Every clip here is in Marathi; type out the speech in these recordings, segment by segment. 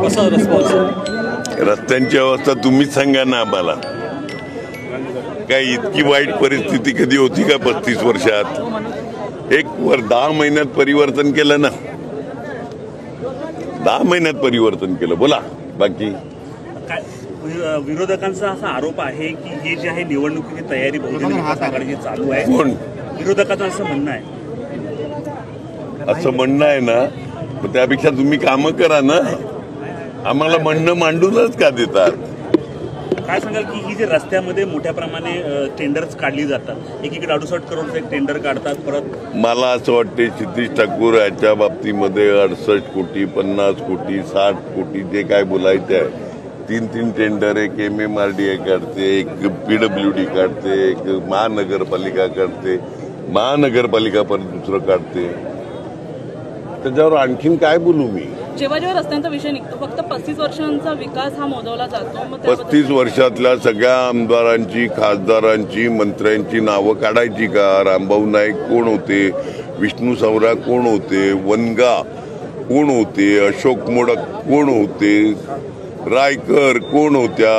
कसा रिस्पॉन्स? रस्त्यांची अवस्था तुम्हीच सांगा ना आम्हाला. काय इतकी वाईट परिस्थिती कधी होती का 35 वर्षात? 10 महिन्यात परिवर्तन केलं ना, 10 महिन्यात परिवर्तन केलं. बोला बाकी. विरोधकांचा असा आरोप आहे की हे जे आहे निवडणुकीची तयारी बहुजन विकास आघाडीची चालू आहे. कोण? विरोधकांचं असं म्हणणं आहे. असं म्हणणं आहे ना, त्यापेक्षा तुम्ही कामं करा ना. आम्हाला म्हणणं मांडूनच का देतात? काय सांगाल की ही जे रस्त्यामध्ये मोठ्या प्रमाणे टेंडर्स काढली जातात, एकीकडे 68 करोडचं एक टेंडर काढतात, परत मला असं वाटते क्षितिज ठाकूर याच्या बाबतीमध्ये 68 कोटी 50 कोटी 60 कोटी जे काय बोलायचे आहे, 3 टेंडर, एक MMRDA काढते, एक PWD काढते, एक महानगरपालिका काढते, महानगरपालिका परत दुसरं काढते. त्याच्यावर आणखीन काय बोलू मी? जेव्हा जेव्हा रस्त्यांचा विषय निघतो फक्त 35 वर्षांचा विकास हा मोजवला जातो. 35 वर्षातल्या सगळ्या आमदारांची, खासदारांची, मंत्र्यांची नावं काढायची का? रामभाऊ नाईक कोण होते? विष्णू सवरा कोण होते? वनगा कोण होते? अशोक मोडक कोण होते? रायकर कोण होत्या?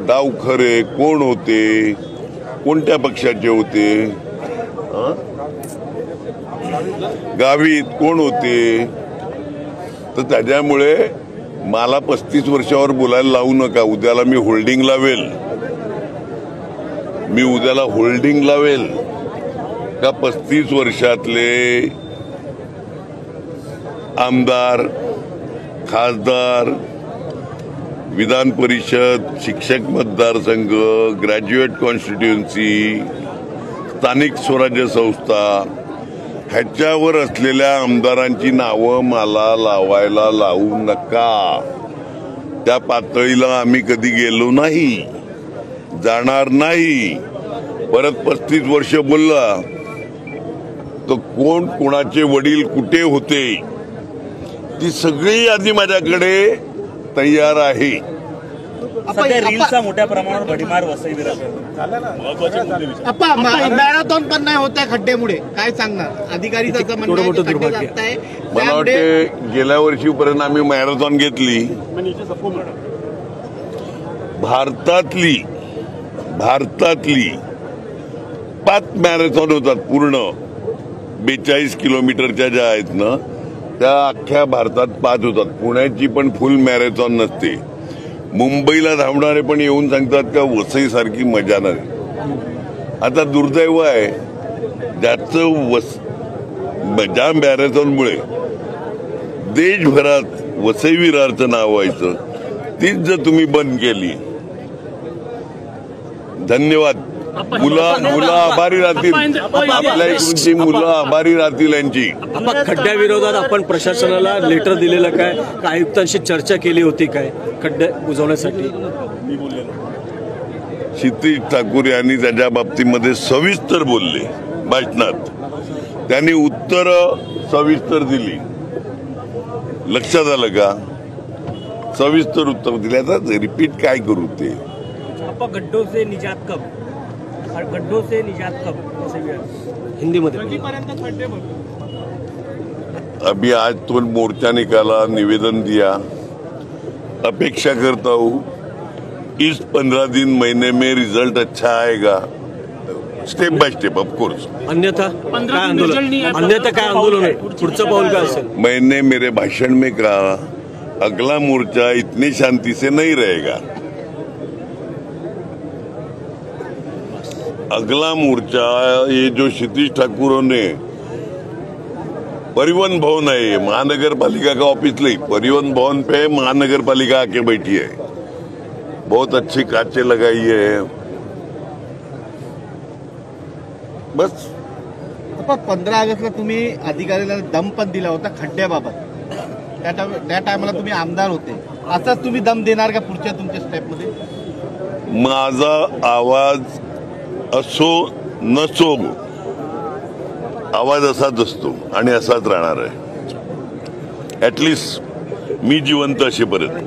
डावखरे कोण होते? कोणत्या पक्षाचे होते? गावित कोण होते? तर त्याच्यामुळे मला 35 वर्षावर बोलायला लावू नका. उद्याला मी होल्डिंग लावेल का 35 वर्षातले आमदार, खासदार, विधान परिषद, शिक्षक मतदारसंघ, ग्रॅज्युएट कॉन्स्टिट्युएन्सी, स्थानिक स्वराज्य संस्था ह्याच्यावर असलेल्या आमदारांची नावं मला लावायला लावू नका. त्या पातळीला आम्ही कधी गेलो नाही, जाणार नाही. परत 35 वर्ष बोलला तर कोण कोणाचे वडील कुठे होते ती सगळी यादी माझ्याकडे तयार आहे. सध्या रील्सचा मोठ्या प्रमाणावर भडीमार वसई विरार. मॅरेथॉन पण नाही होत आहे खड्ड्यामुळे, काय सांगणार? अधिकारीचं मला वाटते गेल्या वर्षीपर्यंत आम्ही मॅरेथॉन घेतली. भारतातली 5 मॅरेथॉन होतात पूर्ण 42 किलोमीटरच्या ज्या आहेत ना, त्या अख्ख्या भारतात 5 होतात. पुण्याची पण फुल मॅरेथॉन नसते. मुंबईला धावणारे पण येऊन सांगतात का वसई सारखी मजा नाही. आता दुर्दैव आहे ज्याचं ज्या मॅरेथॉनमुळे देशभरात वसई विरारचं नाव व्हायचं, तीच जर तुम्ही बंद केली, धन्यवाद. मुलं आभारी राहतील, आपल्या इकडची मुलं आभारी राहतील यांची. खड्ड्याविरोधात आपण प्रशासनाला लेटर दिलेलं काय? आयुक्तांशी चर्चा केली होती काय खड्डे बुजवण्यासाठी? क्षितिज ठाकूर यांनी त्याच्या बाबतीमध्ये सविस्तर बोलले भाषणात. त्यांनी उत्तर सविस्तर दिली. लक्षात आलं का? सविस्तर उत्तर दिले. आता रिपीट काय करू ते? गड्ढों से निजात कब? हिंदी मध्ये अभी आज तो मोर्चा निकाला, निवेदन दिया. अपेक्षा करता हूँ इस 15 दिन महीने में रिजल्ट अच्छा आएगा, step by step of course. अन्यथा काय आंदोलन है? पुढचं पाऊल काय असेल? मैंने मेरे भाषण में कहा अगला मोर्चा इतनी शांति से नहीं रहेगा. अगला मोर्चा ये जो क्षितिज ठाकुरों ने परिवहन भवन है, महानगर पालिका का ऑफिस नहीं, परिवहन भवन पे महानगर पालिका आके बैठी है, बहुत अच्छी कांचे लगाई है. बस 15 ऑगस्टला तुम्ही अधिकाऱ्याला दम पण दिला होता खड्ड्याबाबत. त्या टायमाला तुम्ही आमदार होते. असाच तुम्ही दम देणार का पुढच्या तुमच्या स्टेपमध्ये? माझा आवाज असो नसो, आवाज असाच असतो आणि असाच राहणार आहे, ऍटलिस्ट मी जिवंत असेपर्यंत.